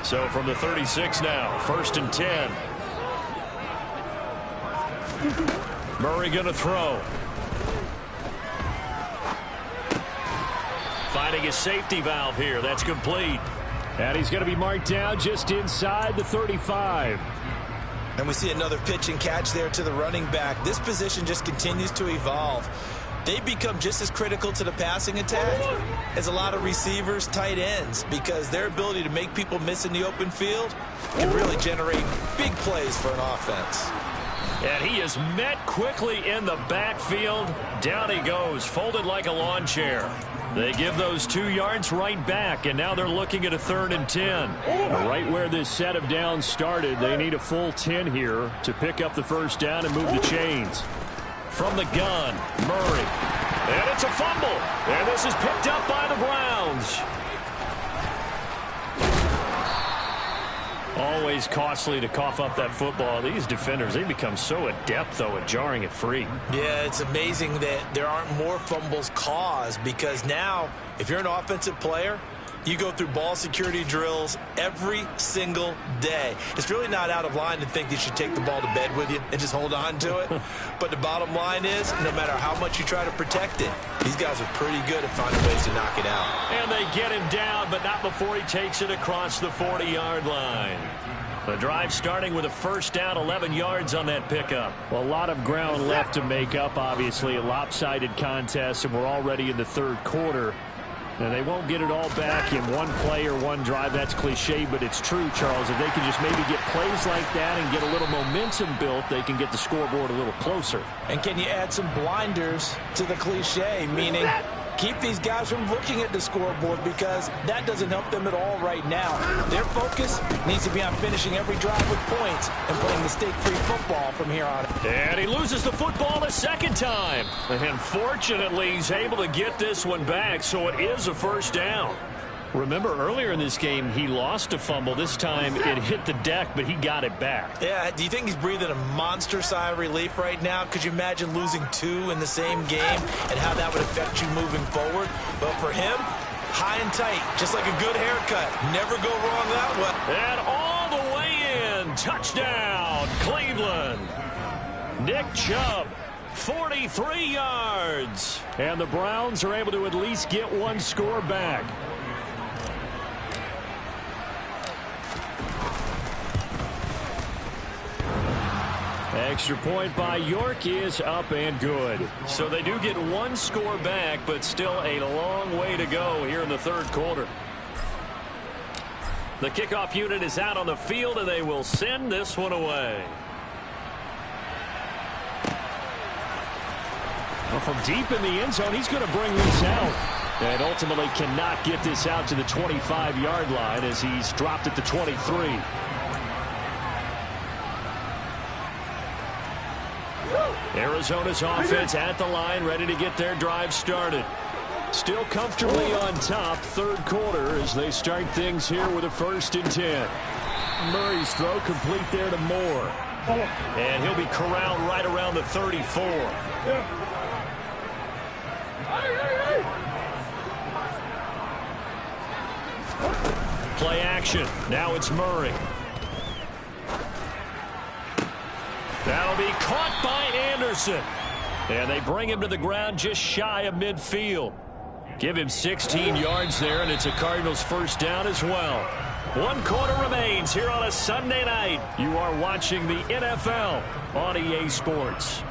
So from the 36 now, 1st and 10. Murray going to throw. Finding his safety valve here. That's complete. And he's going to be marked down just inside the 35. And we see another pitch and catch there to the running back. This position just continues to evolve. They become just as critical to the passing attack as a lot of receivers, tight ends, because their ability to make people miss in the open field can really generate big plays for an offense. And he is met quickly in the backfield. Down he goes, folded like a lawn chair. They give those 2 yards right back, and now they're looking at a 3rd and 10. Right where this set of downs started, they need a full 10 here to pick up the first down and move the chains. From the gun, Murray. And it's a fumble. And this is picked up by the Browns. Always costly to cough up that football. These defenders, they become so adept, though, at jarring it free. Yeah, it's amazing that there aren't more fumbles caused, because now, if you're an offensive player, you go through ball security drills every single day. It's really not out of line to think you should take the ball to bed with you and just hold on to it. But the bottom line is, no matter how much you try to protect it, these guys are pretty good at finding ways to knock it out. And they get him down, but not before he takes it across the 40-yard line. The drive starting with a first down, 11 yards on that pickup. Well, a lot of ground left to make up, obviously. A lopsided contest, and we're already in the third quarter. And they won't get it all back in one play or one drive. That's cliche, but it's true, Charles. If they can just maybe get plays like that and get a little momentum built, they can get the scoreboard a little closer. And can you add some blinders to the cliche, meaning keep these guys from looking at the scoreboard, because that doesn't help them at all right now. Their focus needs to be on finishing every drive with points and playing mistake-free football from here on. And he loses the football a second time. And fortunately, he's able to get this one back, so it is a first down. Remember, earlier in this game, he lost a fumble. This time, it hit the deck, but he got it back. Yeah, do you think he's breathing a monster sigh of relief right now? Could you imagine losing 2 in the same game and how that would affect you moving forward? But for him, high and tight, just like a good haircut. Never go wrong that way. And all the way in. Touchdown, Cleveland. Nick Chubb, 43 yards. And the Browns are able to at least get one score back. Extra point by York is up and good. So they do get one score back, but still a long way to go here in the third quarter. The kickoff unit is out on the field, and they will send this one away. Well, from deep in the end zone, he's going to bring this out. And ultimately cannot get this out to the 25-yard line as he's dropped at the 23. Arizona's offense at the line, ready to get their drive started. Still comfortably on top, third quarter, as they start things here with a 1st and 10. Murray's throw complete there to Moore. And he'll be corralled right around the 34. Play action. Now it's Murray. That'll be caught by Anderson. And they bring him to the ground just shy of midfield. Give him 16 yards there, and it's a Cardinals first down as well. 1 quarter remains here on a Sunday night. You are watching the NFL on EA Sports.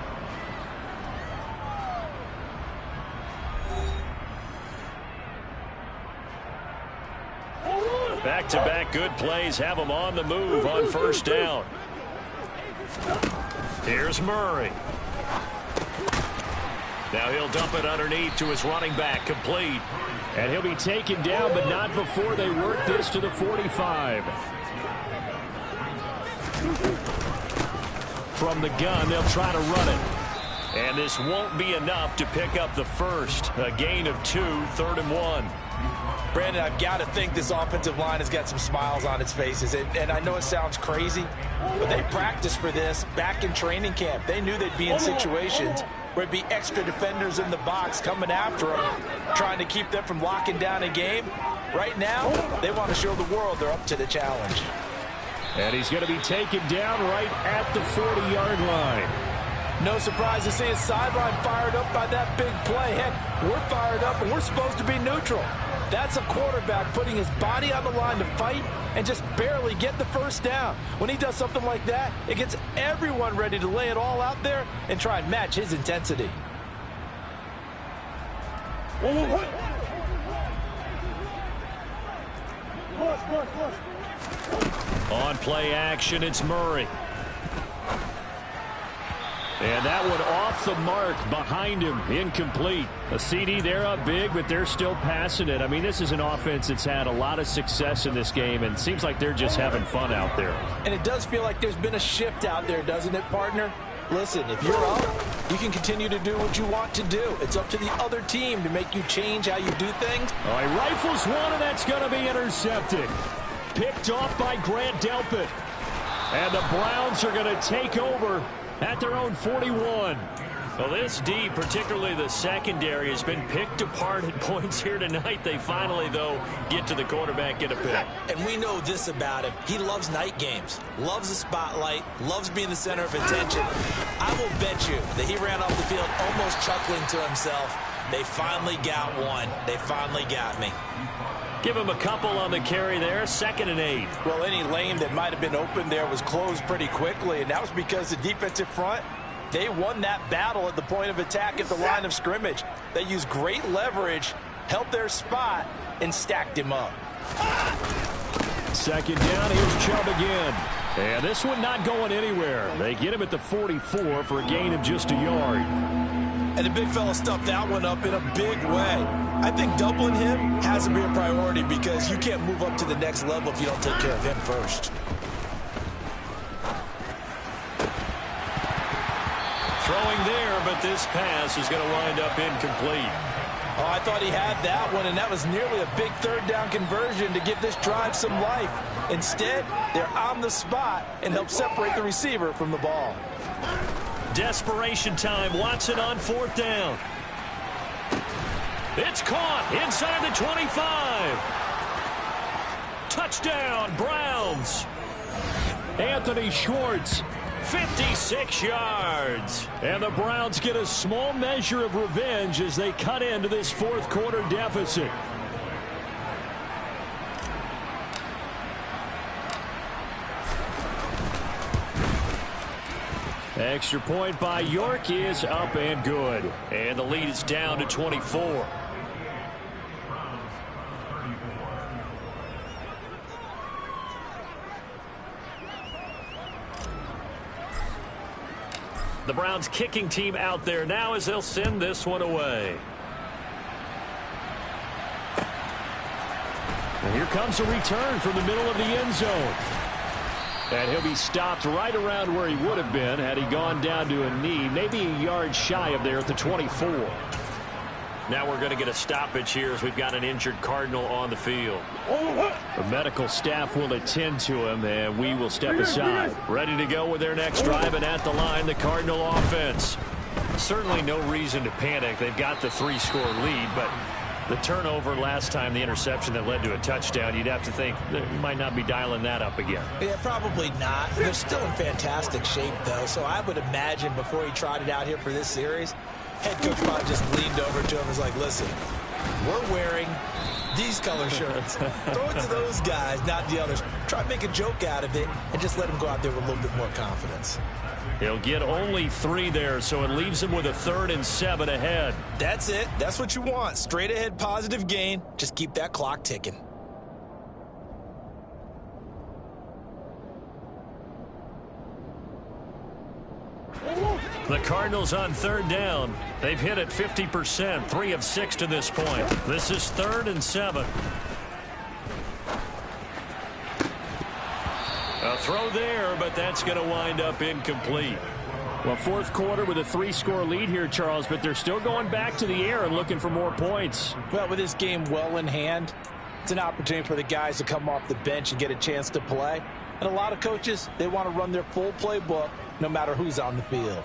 Back-to-back good plays have them on the move on first down. Here's Murray. Now he'll dump it underneath to his running back, complete. And he'll be taken down, but not before they work this to the 45. From the gun, they'll try to run it. And this won't be enough to pick up the first. A gain of 2, 3rd and 1. Brandon, I've got to think this offensive line has got some smiles on its faces. And I know it sounds crazy, but they practiced for this back in training camp. They knew they'd be in situations where it'd be extra defenders in the box coming after them, trying to keep them from locking down a game. Right now, they want to show the world they're up to the challenge. And he's going to be taken down right at the 40-yard line. No surprise to see his sideline fired up by that big play. Heck, we're fired up, and we're supposed to be neutral. That's a quarterback putting his body on the line to fight and just barely get the first down. When he does something like that, it gets everyone ready to lay it all out there and try and match his intensity. On play action, it's Murray. And that one off the mark behind him, incomplete. A CD, they're up big, but they're still passing it. I mean, this is an offense that's had a lot of success in this game, and seems like they're just having fun out there. And it does feel like there's been a shift out there, doesn't it, partner? Listen, if you're up, you can continue to do what you want to do. It's up to the other team to make you change how you do things. All right, rifles one, and that's going to be intercepted. Picked off by Grant Delpit. And the Browns are going to take over at their own 41. Well, this D, particularly the secondary, has been picked apart at points here tonight. They finally, though, get to the quarterback, get a pick. And we know this about him. He loves night games, loves the spotlight, loves being the center of attention. I will bet you that he ran off the field almost chuckling to himself. They finally got one. They finally got me. Give him a couple on the carry there, 2nd and 8. Well, any lane that might have been open there was closed pretty quickly, and that was because the defensive front, they won that battle at the point of attack at the line of scrimmage. They used great leverage, held their spot, and stacked him up. 2nd down, here's Chubb again. And this one not going anywhere. They get him at the 44 for a gain of just a yard. And the big fella stuffed that one up in a big way. I think doubling him has to be a priority because you can't move up to the next level if you don't take care of him first. Throwing there, but this pass is going to wind up incomplete. Oh, I thought he had that one, and that was nearly a big 3rd down conversion to give this drive some life. Instead, they're on the spot and help separate the receiver from the ball. Desperation time. Watson on 4th down. It's caught inside the 25. Touchdown, Browns. Anthony Schwartz. 56 yards. And the Browns get a small measure of revenge as they cut into this 4th quarter deficit. Extra point by York is up and good. And the lead is down to 24. The Browns kicking team out there now as they'll send this one away. And here comes a return from the middle of the end zone. And he'll be stopped right around where he would have been had he gone down to a knee, maybe a yard shy of there at the 24. Now we're going to get a stoppage here as we've got an injured Cardinal on the field. The medical staff will attend to him, and we will step aside. Ready to go with their next drive, and at the line, the Cardinal offense. Certainly no reason to panic. They've got the 3-score lead, but the turnover last time, the interception that led to a touchdown, you'd have to think that you might not be dialing that up again. Yeah, probably not. They're still in fantastic shape, though, so I would imagine before he trotted out here for this series, head coach probably just leaned over to him and was like, listen, we're wearing these color shirts. Throw it to those guys, not the others. Try to make a joke out of it and just let him go out there with a little bit more confidence. He'll get only 3 there, so it leaves him with a 3rd and 7 ahead. That's it. That's what you want. Straight ahead positive gain. Just keep that clock ticking. The Cardinals on 3rd down. They've hit it 50%, 3 of 6 to this point. This is 3rd and 7. A throw there, but that's going to wind up incomplete. Well, 4th quarter with a 3-score lead here, Charles, but they're still going back to the air and looking for more points. Well, with this game well in hand, it's an opportunity for the guys to come off the bench and get a chance to play. And a lot of coaches, they want to run their full playbook no matter who's on the field.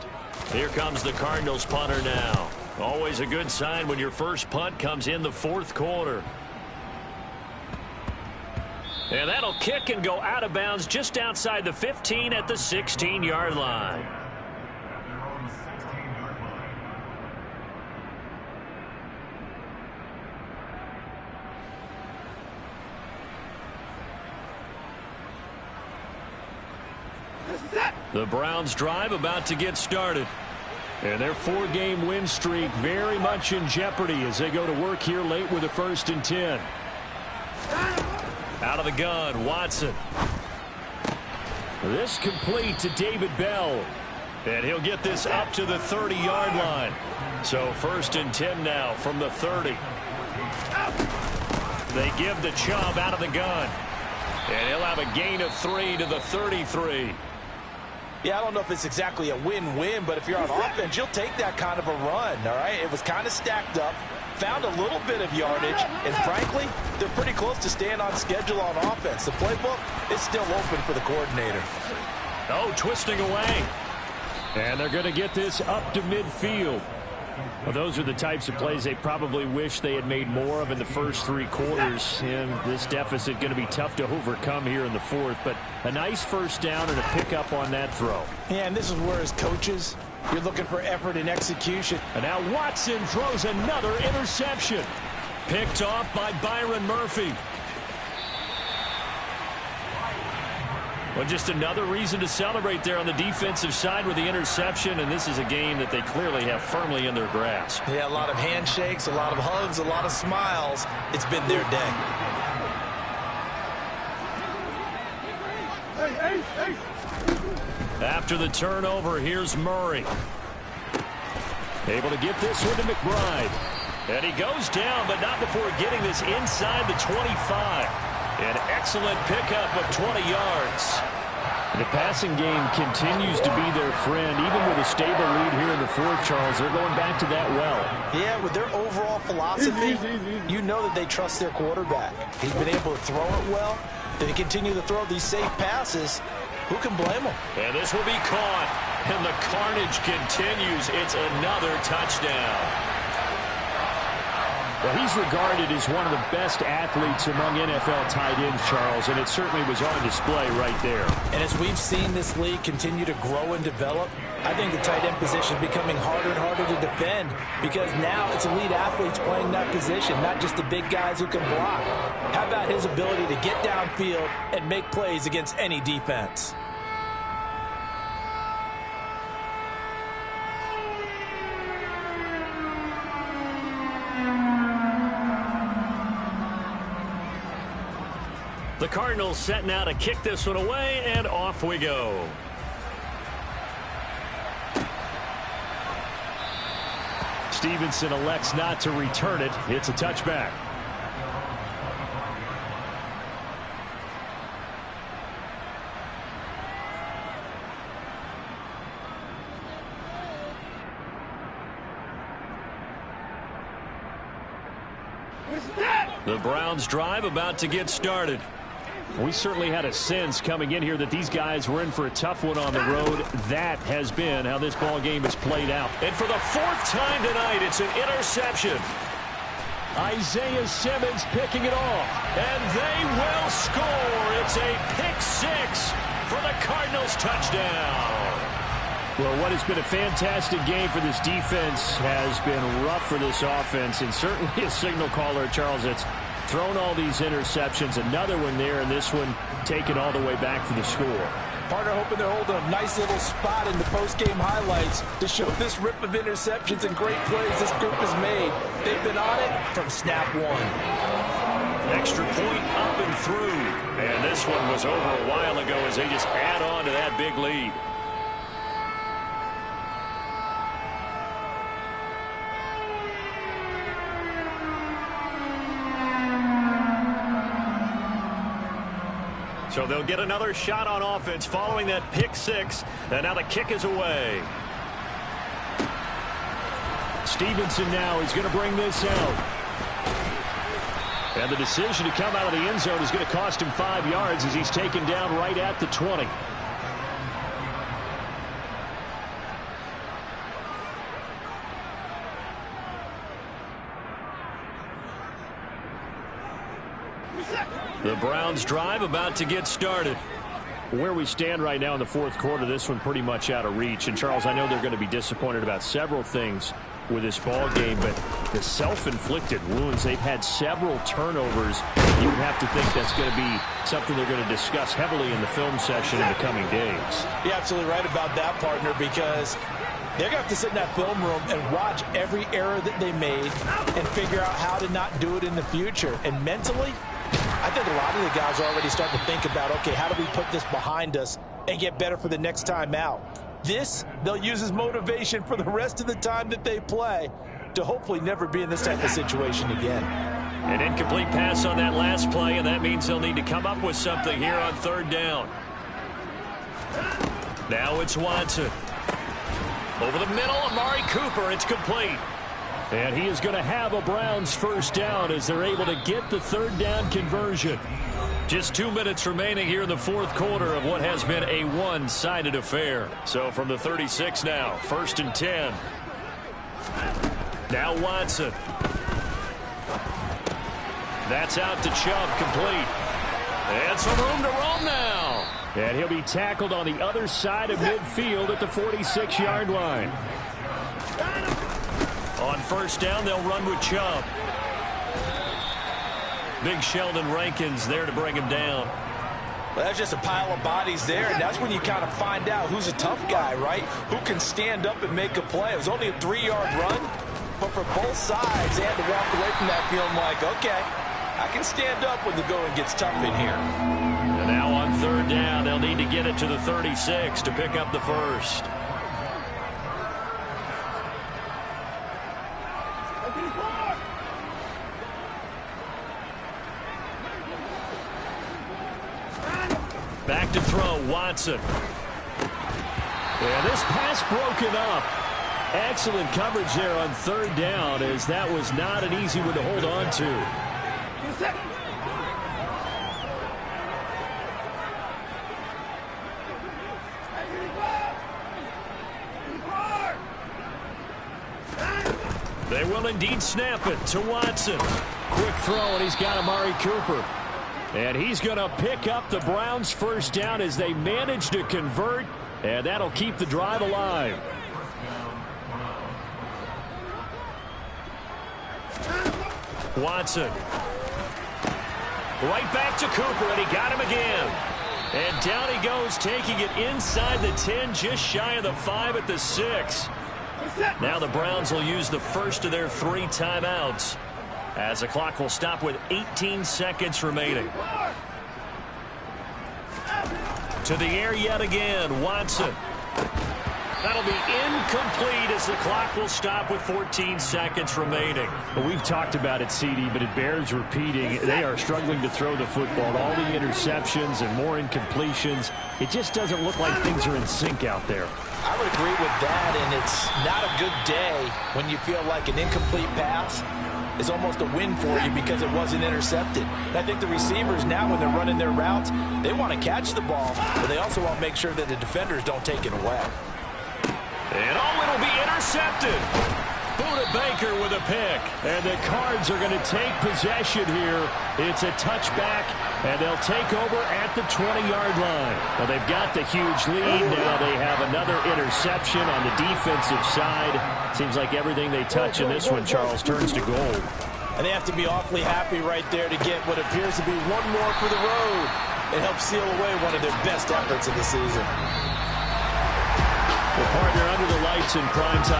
Here comes the Cardinals punter now. Always a good sign when your first punt comes in the 4th quarter. And that'll kick and go out of bounds just outside the 15 at the 16-yard line. The Browns drive about to get started. And their 4-game win streak very much in jeopardy as they go to work here late with a 1st and 10. Out of the gun, Watson. This complete to David Bell. And he'll get this up to the 30-yard line. So 1st and 10 now from the 30. They give the Chubb out of the gun. And he'll have a gain of 3 to the 33. Yeah, I don't know if it's exactly a win-win, but if you're on offense, you'll take that kind of a run, all right? It was kind of stacked up, found a little bit of yardage, and frankly, they're pretty close to staying on schedule on offense. The playbook is still open for the coordinator. Oh, twisting away. And they're going to get this up to midfield. Well, those are the types of plays they probably wish they had made more of in the first 3 quarters. And this deficit going to be tough to overcome here in the 4th. But a nice first down and a pickup on that throw. Yeah, and this is where as coaches, you're looking for effort and execution. And now Watson throws another interception. Picked off by Byron Murphy. Well, just another reason to celebrate there on the defensive side with the interception, and this is a game that they clearly have firmly in their grasp. Yeah, a lot of handshakes, a lot of hugs, a lot of smiles. It's been their day. After the turnover, here's Murray. Able to get this one to McBride. And he goes down, but not before getting this inside the 25. An excellent pickup of 20 yards. The passing game continues to be their friend. Even with a stable lead here in the 4th, Charles, they're going back to that well. Yeah, with their overall philosophy, you know that they trust their quarterback. He's been able to throw it well. They continue to throw these safe passes. Who can blame them? And this will be caught. And the carnage continues. It's another touchdown. Well, he's regarded as one of the best athletes among NFL tight ends, Charles, and it certainly was on display right there. And as we've seen this league continue to grow and develop, I think the tight end position is becoming harder and harder to defend because now it's elite athletes playing that position, not just the big guys who can block. How about his ability to get downfield and make plays against any defense? The Cardinals set now to kick this one away, and off we go. Stevenson elects not to return it. It's a touchback. The Browns drive about to get started. We certainly had a sense coming in here that these guys were in for a tough one on the road. That has been how this ball game has played out. And for the fourth time tonight, it's an interception. Isaiah Simmons picking it off. And they will score. It's a pick six for the Cardinals touchdown. Well, what has been a fantastic game for this defense has been rough for this offense, and certainly a signal caller, Charles, that's thrown all these interceptions. Another one there, and this one taken all the way back for the score. Partner hoping they're holding a nice little spot in the post-game highlights to show this rip of interceptions and great plays this group has made. They've been on it from snap one. Extra point up and through. And this one was over a while ago as they just add on to that big lead. So they'll get another shot on offense following that pick six. And now the kick is away. Stevenson now is going to bring this out. And the decision to come out of the end zone is going to cost him 5 yards as he's taken down right at the 20. The Browns drive about to get started. Where we stand right now in the fourth quarter, this one pretty much out of reach. And, Charles, I know they're going to be disappointed about several things with this ball game, but the self-inflicted wounds, they've had several turnovers. You would have to think that's going to be something they're going to discuss heavily in the film session in the coming days. You're absolutely right about that, partner, because they're going to have to sit in that film room and watch every error that they made and figure out how to not do it in the future. And mentally, I think a lot of the guys are already starting to think about, okay, how do we put this behind us and get better for the next time out? This, they'll use as motivation for the rest of the time that they play to hopefully never be in this type of situation again. An incomplete pass on that last play, and that means they'll need to come up with something here on third down. Now it's Watson. Over the middle, Amari Cooper. It's complete. And he is going to have a Browns first down as they're able to get the third down conversion. Just 2 minutes remaining here in the fourth quarter of what has been a one-sided affair. So from the 36 now, 1st and 10. Now Watson. That's out to Chubb, complete. And some room to roam now. And he'll be tackled on the other side of midfield at the 46-yard line. On first down, they'll run with Chubb. Big Sheldon Rankins there to bring him down. Well, that's just a pile of bodies there, and that's when you kind of find out who's a tough guy, right? Who can stand up and make a play. It was only a 3-yard run, but for both sides, they had to walk away from that feeling like, okay, I can stand up when the going gets tough in here. And now on third down, they'll need to get it to the 36 to pick up the first. Back to throw, Watson. Yeah, this pass broken up. Excellent coverage there on third down, as that was not an easy one to hold on to. They will indeed snap it to Watson. Quick throw, and he's got Amari Cooper. And he's going to pick up the Browns' first down as they manage to convert, and that'll keep the drive alive. Watson. Right back to Cooper, and he got him again. And down he goes, taking it inside the 10, just shy of the 5 at the 6. Now the Browns will use the first of their 3 timeouts, as the clock will stop with 18 seconds remaining. To the air yet again, Watson. That'll be incomplete as the clock will stop with 14 seconds remaining. Well, we've talked about it, CD, but it bears repeating. They are struggling to throw the football. All the interceptions and more incompletions. It just doesn't look like things are in sync out there. I would agree with that, and it's not a good day when you feel like an incomplete pass is almost a win for you because it wasn't intercepted. And I think the receivers now, when they're running their routes, they want to catch the ball, but they also want to make sure that the defenders don't take it away. And it'll be intercepted. Buda Baker with a pick. And the Cards are going to take possession here. It's a touchback, and they'll take over at the 20-yard line. Well, they've got the huge lead. Now they have another interception on the defensive side. Seems like everything they touch in this one, Charles, turns to gold. And they have to be awfully happy right there to get what appears to be one more for the road. It helps seal away one of their best efforts of the season. The partner under the lights in prime time.